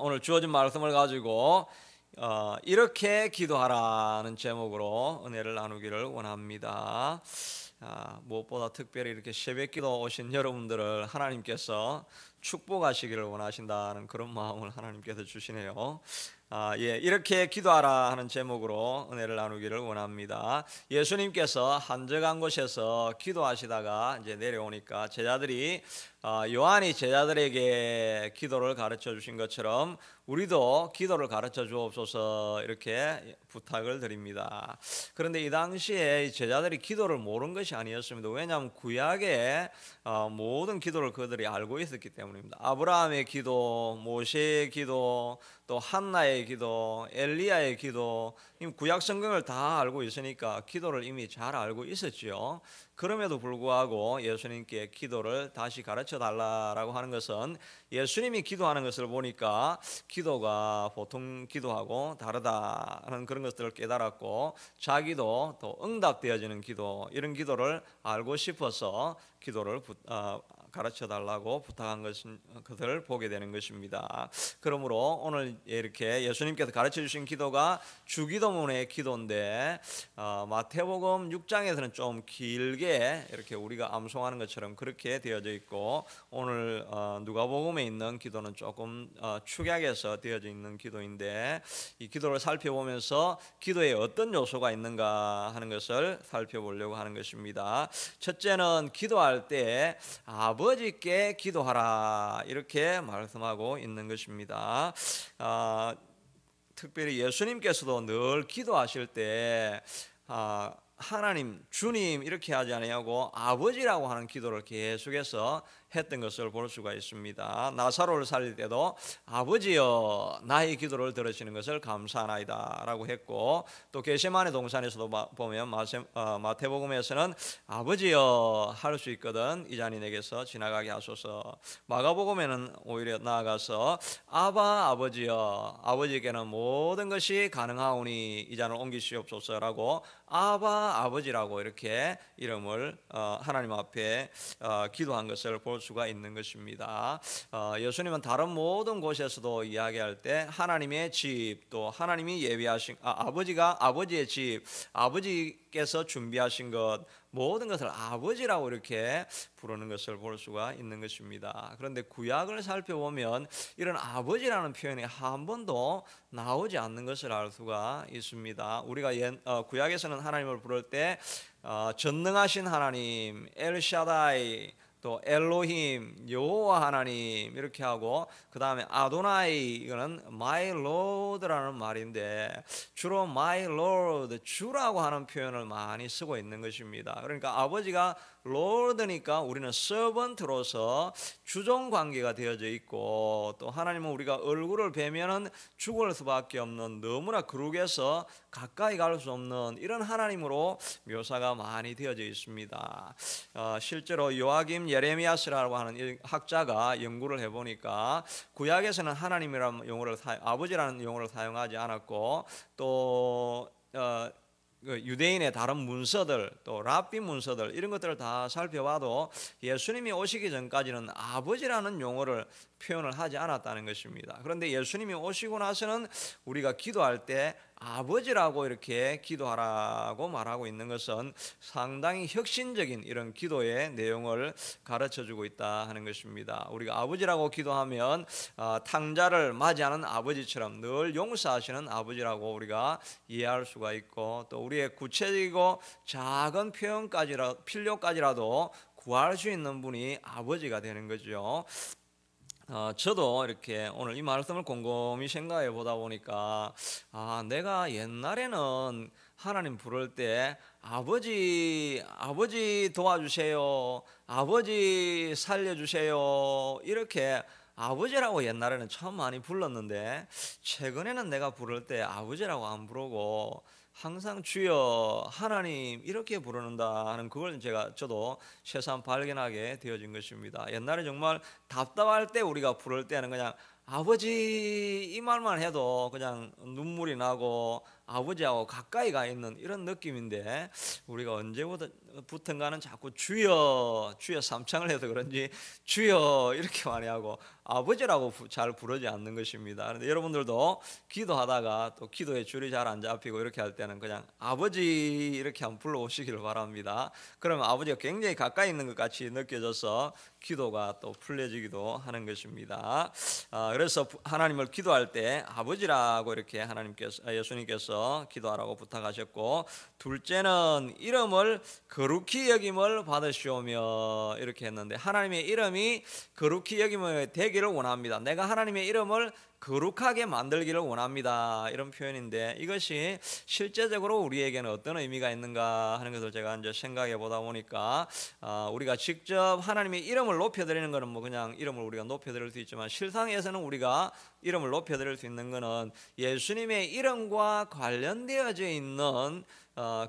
오늘 주어진 말씀을 가지고 이렇게 기도하라는 제목으로 은혜를 나누기를 원합니다. 무엇보다 특별히 이렇게 새벽기도 오신 여러분들을 하나님께서 축복하시기를 원하신다는 그런 마음을 하나님께서 주시네요. 이렇게 기도하라 하는 제목으로 은혜를 나누기를 원합니다. 예수님께서 한적한 곳에서 기도하시다가 이제 내려오니까 제자들이 요한이 제자들에게 기도를 가르쳐 주신 것처럼 우리도 기도를 가르쳐 주옵소서 이렇게 부탁을 드립니다. 그런데 이 당시에 제자들이 기도를 모르는 것이 아니었습니다. 왜냐하면 구약의 모든 기도를 그들이 알고 있었기 때문입니다. 아브라함의 기도, 모세의 기도, 또 한나의 기도, 엘리야의 기도, 구약 성경을 다 알고 있으니까 기도를 이미 잘 알고 있었지요. 그럼에도 불구하고 예수님께 기도를 다시 가르쳐 달라라고 하는 것은 예수님이 기도하는 것을 보니까 기도가 보통 기도하고 다르다는 그런 것들을 깨달았고, 자기도 또 응답되어지는 기도, 이런 기도를 알고 싶어서 기도를 가르쳐 달라고 부탁한 것을 보게 되는 것입니다. 그러므로 오늘 이렇게 예수님께서 가르쳐 주신 기도가 주기도문의 기도인데 마태복음 6장에서는 좀 길게 이렇게 우리가 암송하는 것처럼 그렇게 되어져 있고, 오늘 누가복음에 있는 기도는 조금 축약해서 되어져 있는 기도인데, 이 기도를 살펴보면서 기도에 어떤 요소가 있는가 하는 것을 살펴보려고 하는 것입니다. 첫째는 기도할 때 아버지께 기도하라 이렇게 말씀하고 있는 것입니다. 특별히 예수님께서도 늘 기도하실 때 하나님, 주님 이렇게 하지 아니하고 아버지라고 하는 기도를 계속해서 했던 것을 볼 수가 있습니다. 나사로를 살릴 때도 아버지여 나의 기도를 들으시는 것을 감사하나이다 라고 했고, 또 겟세마네 동산에서도 보면 마태복음에서는 아버지여 할 수 있거든 이 잔이 내게서 지나가게 하소서. 마가복음에는 오히려 나아가서 아바 아버지여 아버지께는 모든 것이 가능하오니 이 잔을 옮기시옵소서라고 아바 아버지라고 이렇게 이름을 하나님 앞에 기도한 것을 볼 수가 있는 것입니다. 예수님은 다른 모든 곳에서도 이야기할 때 하나님의 집, 또 하나님이 예비하신 아버지가 아버지의 집, 아버지께서 준비하신 것, 모든 것을 아버지라고 이렇게 부르는 것을 볼 수가 있는 것입니다. 그런데 구약을 살펴보면 이런 아버지라는 표현이 한 번도 나오지 않는 것을 알 수가 있습니다. 우리가 구약에서는 하나님을 부를 때 전능하신 하나님, 엘샤다이, 또 엘로힘, 여호와 하나님 이렇게 하고, 그 다음에 아도나이, 이거는 my lord라는 말인데 주로 my lord, 주라고 하는 표현을 많이 쓰고 있는 것입니다. 그러니까 아버지가 롤드니까 우리는 서번트로서 주종 관계가 되어져 있고, 또 하나님은 우리가 얼굴을 뵈면은 죽을 수밖에 없는, 너무나 거룩해서 가까이 갈 수 없는 이런 하나님으로 묘사가 많이 되어져 있습니다. 실제로 요아김 예레미야스라고 하는 학자가 연구를 해보니까 구약에서는 하나님이라는 용어를 아버지라는 용어를 사용하지 않았고, 또 유대인의 다른 문서들, 또 랍비 문서들 이런 것들을 다 살펴봐도 예수님이 오시기 전까지는 아버지라는 용어를 표현을 하지 않았다는 것입니다. 그런데 예수님이 오시고 나서는 우리가 기도할 때 아버지라고 이렇게 기도하라고 말하고 있는 것은 상당히 혁신적인 이런 기도의 내용을 가르쳐주고 있다 하는 것입니다. 우리가 아버지라고 기도하면 탕자를 맞이하는 아버지처럼 늘 용서하시는 아버지라고 우리가 이해할 수가 있고, 또 우리의 구체적이고 작은 필요까지라도 구할 수 있는 분이 아버지가 되는 거죠. 저도 이렇게 오늘 이 말씀을 곰곰이 생각해 보다 보니까 내가 옛날에는 하나님 부를 때 아버지 도와주세요, 아버지 살려주세요 이렇게 아버지라고 옛날에는 참 많이 불렀는데, 최근에는 내가 부를 때 아버지라고 안 부르고 항상 주여 하나님 이렇게 부르는다 하는 그걸 저도 새삼 발견하게 되어진 것입니다. 옛날에 정말 답답할 때 우리가 부를 때는 그냥 아버지 이 말만 해도 그냥 눈물이 나고 아버지하고 가까이 가 있는 이런 느낌인데, 우리가 언제부턴가는 자꾸 주여 삼창을 해서 그런지 주여 이렇게 많이 하고 아버지라고 잘 부르지 않는 것입니다. 그런데 여러분들도 기도하다가 또 기도의 줄이 잘 안 잡히고 이렇게 할 때는 그냥 아버지 이렇게 한번 불러오시기를 바랍니다. 그러면 아버지가 굉장히 가까이 있는 것 같이 느껴져서 기도가 또 풀려지기도 하는 것입니다. 그래서 하나님을 기도할 때 아버지라고 이렇게 예수님께서 기도하라고 부탁하셨고, 둘째는 이름을 거룩히 여김을 받으시오며 이렇게 했는데, 하나님의 이름이 거룩히 여김을 되기를 원합니다. 내가 하나님의 이름을 거룩하게 만들기를 원합니다. 이런 표현인데, 이것이 실제적으로 우리에게는 어떤 의미가 있는가 하는 것을 제가 이제 생각해 보다 보니까, 우리가 직접 하나님의 이름을 높여드리는 것은 뭐 그냥 이름을 우리가 높여드릴 수 있지만, 실상에서는 우리가 이름을 높여드릴 수 있는 것은 예수님의 이름과 관련되어져 있는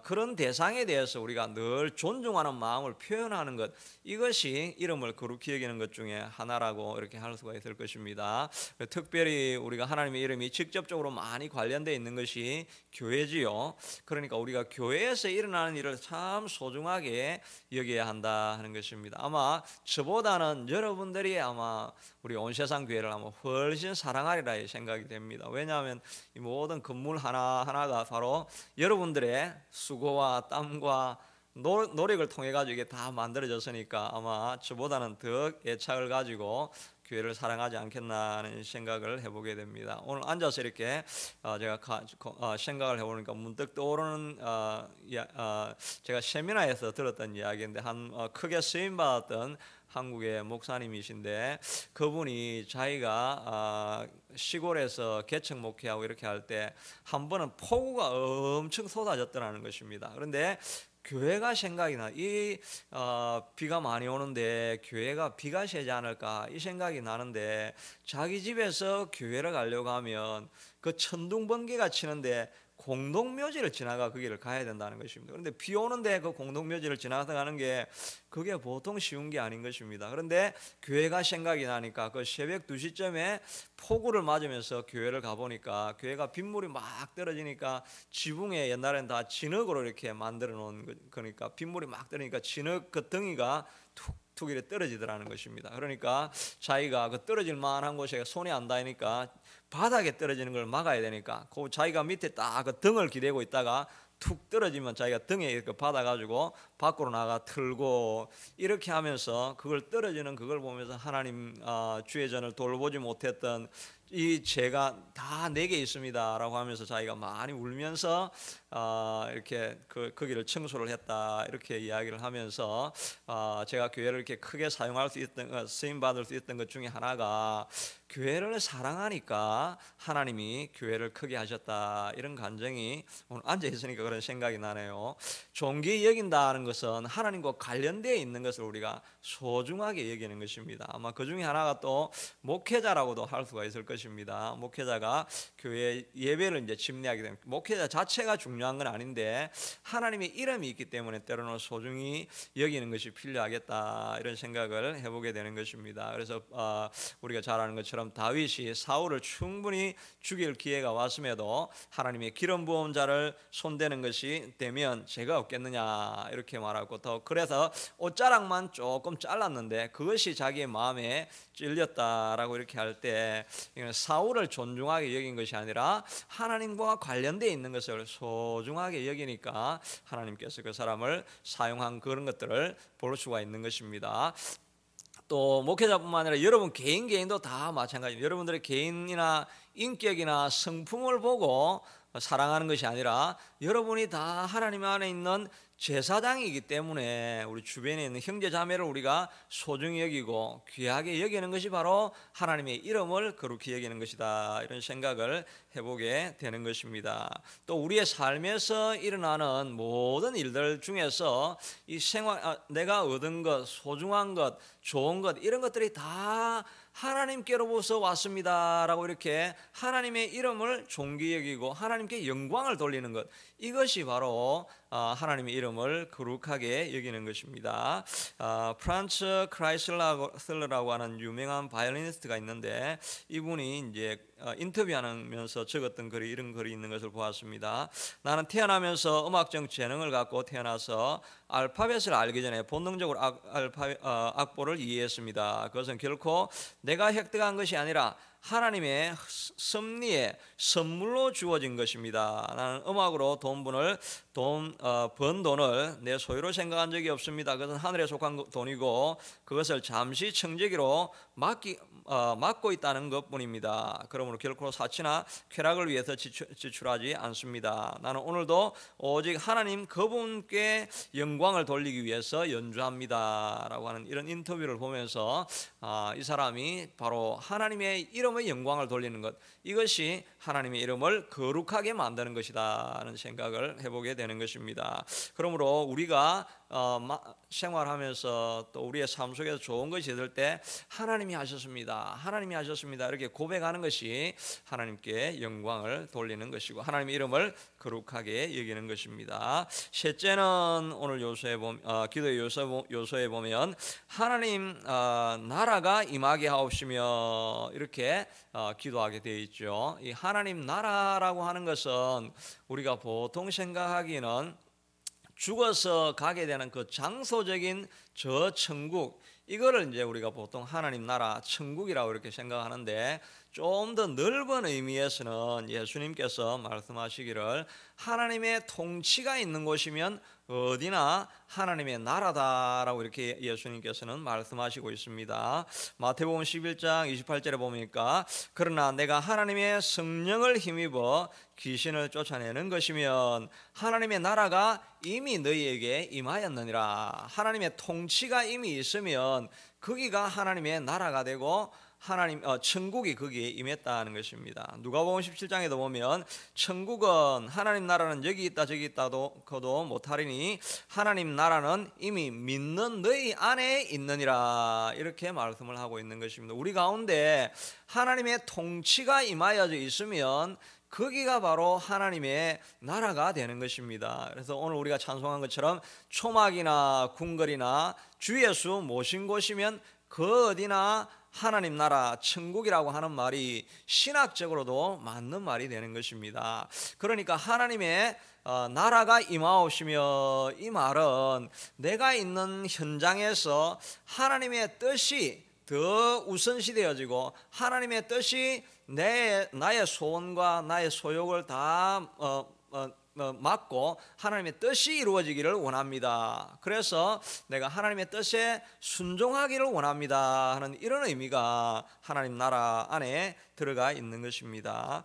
그런 대상에 대해서 우리가 늘 존중하는 마음을 표현하는 것, 이것이 이름을 거룩히 여기는 것 중에 하나라고 이렇게 할 수가 있을 것입니다. 특별히 우리가 하나님의 이름이 직접적으로 많이 관련되어 있는 것이 교회지요. 그러니까 우리가 교회에서 일어나는 일을 참 소중하게 여겨야 한다 하는 것입니다. 아마 저보다는 여러분들이 아마 우리 온 세상 교회를 아마 훨씬 사랑하리라 생각이 됩니다. 왜냐하면 이 모든 건물 하나하나가 바로 여러분들의 수고와 땀과 노력을 통해 가지고 이게 다 만들어졌으니까 아마 저보다는 더 애착을 가지고 교회를 사랑하지 않겠나 하는 생각을 해보게 됩니다. 오늘 앉아서 이렇게 제가 생각을 해보니까 문득 떠오르는 제가 세미나에서 들었던 이야기인데, 크게 쓰임받았던 한국의 목사님이신데, 그분이 자기가 시골에서 개척 목회하고 이렇게 할 때 한 번은 폭우가 엄청 쏟아졌더라는 것입니다. 그런데 교회가 생각이 나. 비가 많이 오는데 교회가 비가 새지 않을까 이 생각이 나는데, 자기 집에서 교회를 가려고 하면 그 천둥번개가 치는데 공동묘지를 지나가 그 길을 가야 된다는 것입니다. 그런데 비 오는데 그 공동묘지를 지나가는 게 그게 보통 쉬운 게 아닌 것입니다. 그런데 교회가 생각이 나니까 그 새벽 2시쯤에 폭우를 맞으면서 교회를 가보니까 교회가 빗물이 막 떨어지니까 지붕에 옛날엔 다 진흙으로 이렇게 만들어 놓은 거니까 빗물이 막 떨어지니까 진흙 그 덩이가 툭툭 이렇게 떨어지더라는 것입니다. 그러니까 자기가 그 떨어질 만한 곳에 손이 안 닿으니까 바닥에 떨어지는 걸 막아야 되니까 그 자기가 밑에 딱 그 등을 기대고 있다가 툭 떨어지면 자기가 등에 이렇게 받아가지고 밖으로 나가 틀고 이렇게 하면서 그걸 떨어지는 그걸 보면서 하나님, 주의 전을 돌보지 못했던 이 죄가 다 내게 있습니다라고 하면서 자기가 많이 울면서 이렇게 거기를 청소를 했다 이렇게 이야기를 하면서, 제가 교회를 이렇게 크게 사용할 수 있던 쓰임 받을 수 있던 것 중에 하나가, 교회를 사랑하니까 하나님이 교회를 크게 하셨다 이런 감정이 오늘 앉아 있으니까 그런 생각이 나네요. 존귀히 여긴다는 것은 하나님과 관련되어 있는 것을 우리가 소중하게 여기는 것입니다. 아마 그 중에 하나가 또 목회자라고도 할 수가 있을 것입니다. 목회자가 교회 예배를 이제 집례하게 되면 목회자 자체가 중요한 건 아닌데 하나님의 이름이 있기 때문에 때로는 소중히 여기는 것이 필요하겠다 이런 생각을 해보게 되는 것입니다. 그래서 우리가 잘 아는 것처럼 다윗이 사울을 충분히 죽일 기회가 왔음에도 하나님의 기름 부은 자를 손대는 것이 되면 죄가 없겠느냐 이렇게 말하고, 또 그래서 옷자락만 조금 잘랐는데 그것이 자기의 마음에 찔렸다라고 이렇게 할 때, 이건 사울을 존중하게 여긴 것이 아니라 하나님과 관련되어 있는 것을 소중하게 여기니까 하나님께서 그 사람을 사용한 그런 것들을 볼 수가 있는 것입니다. 또 목회자뿐만 아니라 여러분 개인도 다 마찬가지입니다. 여러분들의 개인이나 인격이나 성품을 보고 사랑하는 것이 아니라 여러분이 다 하나님 안에 있는 제사장이기 때문에 우리 주변에 있는 형제 자매를 우리가 소중히 여기고 귀하게 여기는 것이 바로 하나님의 이름을 거룩히 여기는 것이다 이런 생각을 해보게 되는 것입니다. 또 우리의 삶에서 일어나는 모든 일들 중에서 이 내가 얻은 것, 소중한 것, 좋은 것 이런 것들이 다 하나님께로부터 왔습니다라고 이렇게 하나님의 이름을 존귀히 여기고 하나님께 영광을 돌리는 것, 이것이 바로 하나님의 이름을 거룩하게 여기는 것입니다. 프란츠 크라이슬러라고 하는 유명한 바이올리니스트가 있는데, 이분이 이제 인터뷰하면서 적었던 글이 이런 글이 있는 것을 보았습니다. 나는 태어나면서 음악적 재능을 갖고 태어나서 알파벳을 알기 전에 본능적으로 악보를 이해했습니다. 그것은 결코 내가 획득한 것이 아니라 하나님의 섭리에 선물로 주어진 것입니다. 나는 음악으로 번 돈을 내 소유로 생각한 적이 없습니다. 그것은 하늘에 속한 돈이고 그것을 잠시 청재기로 맡고 있다는 것뿐입니다. 그러므로 결코 사치나 쾌락을 위해서 지출하지 않습니다. 나는 오늘도 오직 하나님 그분께 영광을 돌리기 위해서 연주합니다 라고 하는 이런 인터뷰를 보면서 이 사람이 바로 하나님의 이름의 영광을 돌리는 것, 이것이 하나님의 이름을 거룩하게 만드는 것이다 하는 생각을 해보게 되는 것입니다. 그러므로 우리가 생활하면서 또 우리의 삶 속에서 좋은 것이 있을 때 하나님이 하셨습니다, 하나님이 하셨습니다 이렇게 고백하는 것이 하나님께 영광을 돌리는 것이고 하나님의 이름을 거룩하게 여기는 것입니다. 셋째는 오늘 기도의 요소에 보면 하나님 나라가 임하게 하옵시며 이렇게 기도하게 되어 있죠. 이 하나님 나라라고 하는 것은 우리가 보통 생각하기는 죽어서 가게 되는 그 장소적인 저 천국, 이거를 이제 우리가 보통 하나님 나라 천국이라고 이렇게 생각하는데, 좀 더 넓은 의미에서는 예수님께서 말씀하시기를 하나님의 통치가 있는 곳이면 어디나 하나님의 나라다라고 이렇게 예수님께서는 말씀하시고 있습니다. 마태복음 11장 28절에 보니까 그러나 내가 하나님의 성령을 힘입어 귀신을 쫓아내는 것이면 하나님의 나라가 이미 너희에게 임하였느니라. 하나님의 통치가 이미 있으면 거기가 하나님의 나라가 되고 천국이 거기에 임했다는 것입니다. 누가복음 17장에도 보면 천국은 하나님 나라는 여기 있다 저기 있다도 못하리니 하나님 나라는 이미 믿는 너희 안에 있느니라 이렇게 말씀을 하고 있는 것입니다. 우리 가운데 하나님의 통치가 임하여져 있으면 거기가 바로 하나님의 나라가 되는 것입니다. 그래서 오늘 우리가 찬송한 것처럼 초막이나 궁궐이나 주 예수 모신 곳이면 그 어디나 하나님 나라 천국이라고 하는 말이 신학적으로도 맞는 말이 되는 것입니다. 그러니까 하나님의 나라가 임하옵시며, 이 말은 내가 있는 현장에서 하나님의 뜻이 더 우선시 되어지고 하나님의 뜻이 나의 소원과 나의 소욕을 다 맞고 하나님의 뜻이 이루어지기를 원합니다. 그래서 내가 하나님의 뜻에 순종하기를 원합니다 하는 이런 의미가 하나님 나라 안에 들어가 있는 것입니다.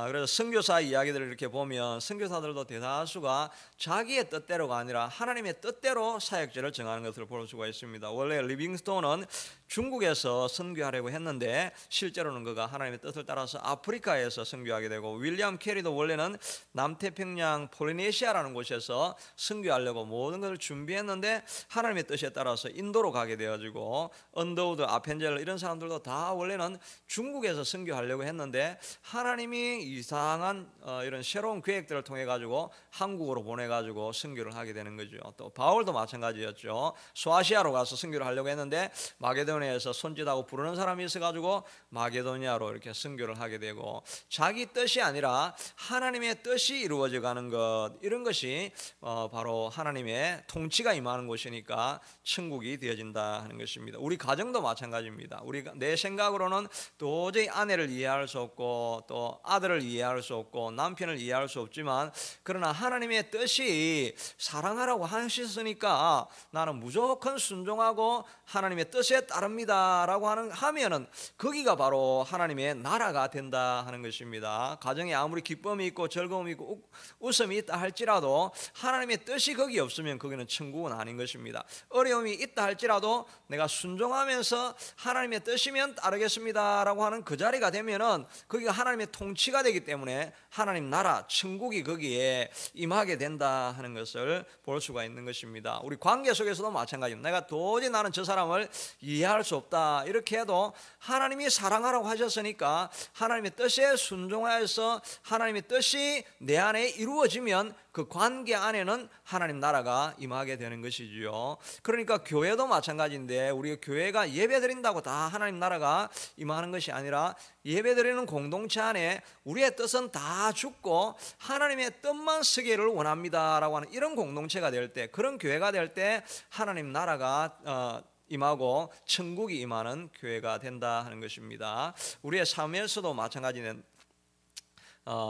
그래서 선교사 이야기들을 이렇게 보면 선교사들도 대다수가 자기의 뜻대로가 아니라 하나님의 뜻대로 사역지를 정하는 것을 볼 수가 있습니다. 원래 리빙스톤은 중국에서 선교하려고 했는데 실제로는 그가 하나님의 뜻을 따라서 아프리카에서 선교하게 되고, 윌리엄 캐리도 원래는 남태평양 폴리네시아라는 곳에서 선교하려고 모든 것을 준비했는데 하나님의 뜻에 따라서 인도로 가게 되어지고, 언더우드, 아펜젤 이런 사람들도 다 원래는 중국에서 선교하려고 했는데 하나님이 이상한 이런 새로운 계획들을 통해 가지고 한국으로 보내 가지고 선교를 하게 되는 거죠. 또 바울도 마찬가지였죠. 소아시아로 가서 선교를 하려고 했는데 마게도니아에서 손짓하고 부르는 사람이 있어 가지고 마게도니아로 이렇게 선교를 하게 되고, 자기 뜻이 아니라 하나님의 뜻이 이루어져 가는 것, 이런 것이 바로 하나님의 통치가 임하는 곳이니까 천국이 되어진다 하는 것입니다. 우리 가정도 마찬가지입니다. 내 생각으로는 도저히 아내를 이해할 수 없고 또 아들을 이해할 수 없고 남편을 이해할 수 없지만, 그러나 하나님의 뜻이 사랑하라고 하셨으니까 나는 무조건 순종하고 하나님의 뜻에 따릅니다 라고 하면은 거기가 바로 하나님의 나라가 된다 하는 것입니다. 가정에 아무리 기쁨이 있고 즐거움이 있고 웃음이 있다 할지라도 하나님의 뜻이 거기 없으면 거기는 천국은 아닌 것입니다. 어려움이 있다 할지라도 내가 순종하면서 하나님의 뜻이면 따르겠습니다 라고 하는 그 자리가 되면은 거기가 하나님의 통치가 되기 때문에 하나님 나라 천국이 거기에 임하게 된다 하는 것을 볼 수가 있는 것입니다. 우리 관계 속에서도 마찬가지입니다. 내가 도저히 나는 저 사람을 이해할 사랑할 수 없다 이렇게 해도 하나님이 사랑하라고 하셨으니까 하나님의 뜻에 순종하여서 하나님의 뜻이 내 안에 이루어지면 그 관계 안에는 하나님 나라가 임하게 되는 것이지요. 그러니까 교회도 마찬가지인데 우리가 교회가 예배드린다고 다 하나님 나라가 임하는 것이 아니라 예배드리는 공동체 안에 우리의 뜻은 다 죽고 하나님의 뜻만 쓰기를 원합니다라고 하는 이런 공동체가 될 때, 그런 교회가 될 때 하나님 나라가 임하고 천국이 임하는 교회가 된다 하는 것입니다. 우리의 삶에서도 마찬가지인데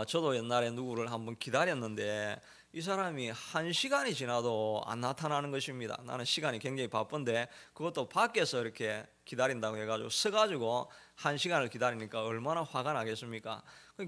저도 옛날에 누구를 한번 기다렸는데 이 사람이 1시간이 지나도 안 나타나는 것입니다. 나는 시간이 굉장히 바쁜데 그것도 밖에서 이렇게 기다린다고 해가지고 서가지고 1시간을 기다리니까 얼마나 화가 나겠습니까?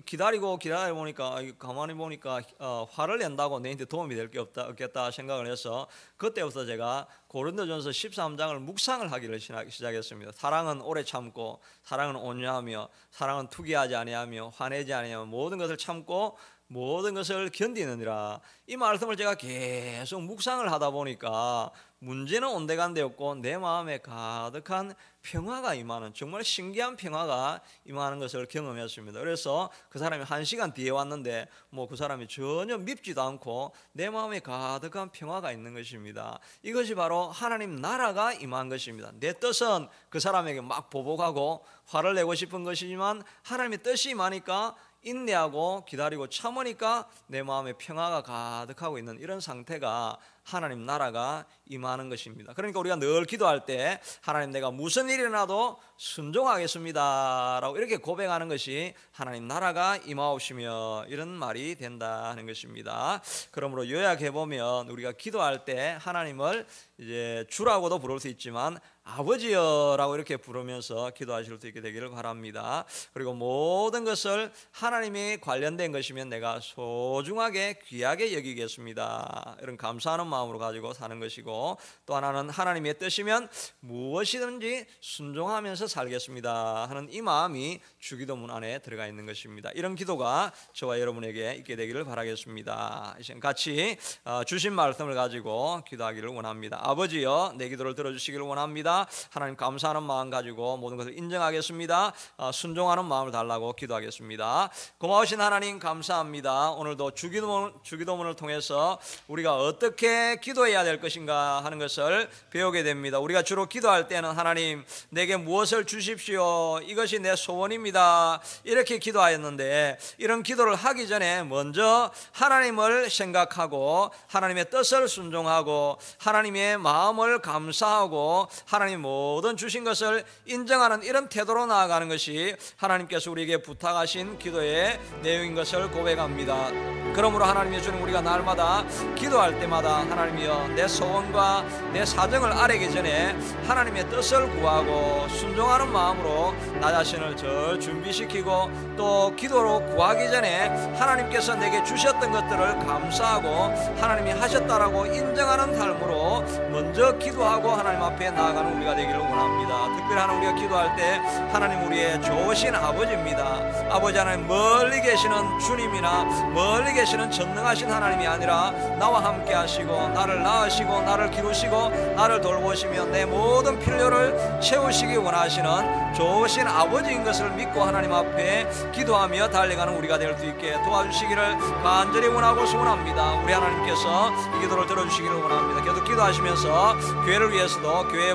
기다리고 보니까 가만히 보니까 화를 낸다고 내한테 도움이 될 게 없겠다 생각을 해서 그때부터 제가 고린도전서 13장을 묵상을 하기를 시작했습니다. 사랑은 오래 참고, 사랑은 온유하며, 사랑은 투기하지 아니하며, 화내지 아니하며, 모든 것을 참고 모든 것을 견디느니라. 이 말씀을 제가 계속 묵상을 하다 보니까 문제는 온데간데 없고 내 마음에 가득한 평화가 임하는, 정말 신기한 평화가 임하는 것을 경험했습니다. 그래서 그 사람이 1시간 뒤에 왔는데 그 사람이 전혀 밉지도 않고 내 마음에 가득한 평화가 있는 것입니다. 이것이 바로 하나님 나라가 임한 것입니다. 내 뜻은 그 사람에게 막 보복하고 화를 내고 싶은 것이지만 하나님의 뜻이 임하니까 인내하고 기다리고 참으니까 내 마음에 평화가 가득하고 있는 이런 상태가 하나님 나라가 임하는 것입니다. 그러니까 우리가 늘 기도할 때 하나님 내가 무슨 일이 일어나도 순종하겠습니다 라고 이렇게 고백하는 것이 하나님 나라가 임하옵시며 이런 말이 된다 하는 것입니다. 그러므로 요약해보면 우리가 기도할 때 하나님을 이제 주라고도 부를 수 있지만 아버지여라고 이렇게 부르면서 기도하실 수 있게 되기를 바랍니다. 그리고 모든 것을 하나님이 관련된 것이면 내가 소중하게 귀하게 여기겠습니다, 이런 감사하는 마음으로 가지고 사는 것이고, 또 하나는 하나님의 뜻이면 무엇이든지 순종하면서 살겠습니다 하는 이 마음이 주기도문 안에 들어가 있는 것입니다. 이런 기도가 저와 여러분에게 있게 되기를 바라겠습니다. 이제 같이 주신 말씀을 가지고 기도하기를 원합니다. 아버지여, 내 기도를 들어주시기를 원합니다. 하나님 감사하는 마음 가지고 모든 것을 인정하겠습니다. 순종하는 마음을 달라고 기도하겠습니다. 고마우신 하나님 감사합니다. 오늘도 주기도문을 통해서 우리가 어떻게 기도해야 될 것인가 하는 것을 배우게 됩니다. 우리가 주로 기도할 때는 하나님 내게 무엇을 주십시오, 이것이 내 소원입니다, 이렇게 기도하였는데 이런 기도를 하기 전에 먼저 하나님을 생각하고 하나님의 뜻을 순종하고 하나님의 마음을 감사하고 하나님 모든 주신 것을 인정하는 이런 태도로 나아가는 것이 하나님께서 우리에게 부탁하신 기도의 내용인 것을 고백합니다. 그러므로 하나님의 주님, 우리가 날마다 기도할 때마다 하나님이여 내 소원과 내 사정을 아뢰기 전에 하나님의 뜻을 구하고 순종하는 마음으로 나 자신을 절 준비시키고 또 기도로 구하기 전에 하나님께서 내게 주셨던 것들을 감사하고 하나님이 하셨다라고 인정하는 삶으로 먼저 기도하고 하나님 앞에 나아가는 우리가 되기를 원합니다. 특별히 하나님 우리가 기도할 때 하나님 우리의 좋으신 아버지입니다. 아버지 하나님, 멀리 계시는 주님이나 멀리 계시는 전능하신 하나님이 아니라 나와 함께 하시고 나를 낳으시고 나를 기르시고 나를 돌보시며 내 모든 필요를 채우시기 원하시는 좋으신 아버지인 것을 믿고 하나님 앞에 기도하며 달려가는 우리가 될 수 있게 도와주시기를 간절히 원하고 소원합니다. 우리 하나님께서 이 기도를 들어주시기를 원합니다. 계속 기도하시면서 교회를 위해서도 교회